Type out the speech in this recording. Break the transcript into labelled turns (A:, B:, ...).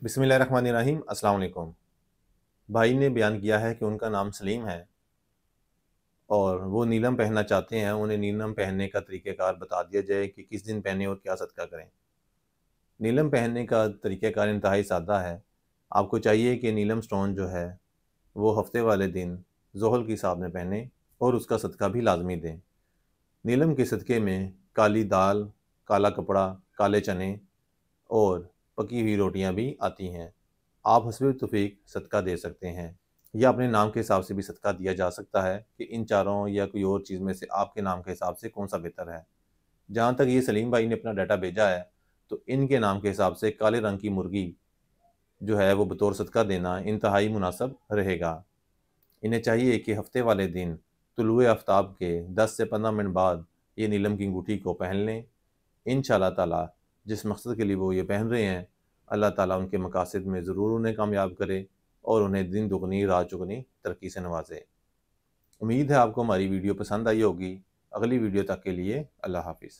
A: बिस्मिल्लाहिर्रहमानिर्रहीम। अस्सलाम वालेकुम। भाई ने बयान किया है कि उनका नाम सलीम है और वो नीलम पहनना चाहते हैं। उन्हें नीलम पहनने का तरीक़ेकार बता दिया जाए कि किस दिन पहने और क्या सदका करें। नीलम पहनने का तरीक़ेकार इंतहाई सादा है। आपको चाहिए कि नीलम स्टोन जो है वो हफ्ते वाले दिन ज़ोहर की साथ में पहने और उसका सदका भी लाजमी दें। नीलम के सदक़े में काली दाल, काला कपड़ा, काले चने और पकी हुई रोटियां भी आती हैं। आप हस्बे तौफीक सदका दे सकते हैं या अपने नाम के हिसाब से भी सदका दिया जा सकता है कि इन चारों या कोई और चीज़ में से आपके नाम के हिसाब से कौन सा बेहतर है। जहाँ तक ये सलीम भाई ने अपना डाटा भेजा है, तो इनके नाम के हिसाब से काले रंग की मुर्गी जो है वो बतौर सदका देना इंतहाई मुनासिब रहेगा। इन्हें चाहिए कि हफ्ते वाले दिन तुलुए आफ्ताब के 10 से 15 मिनट बाद ये नीलम की अंगूठी को पहन लें। इंशाअल्लाह ताला जिस मकसद के लिए वो ये पहन रहे हैं, अल्लाह ताला उनके मकासद में ज़रूर उन्हें कामयाब करे और उन्हें दिन दुगनी रात चौगुनी तरक्की से नवाजे। उम्मीद है आपको हमारी वीडियो पसंद आई होगी। अगली वीडियो तक के लिए अल्लाह हाफ़िज़।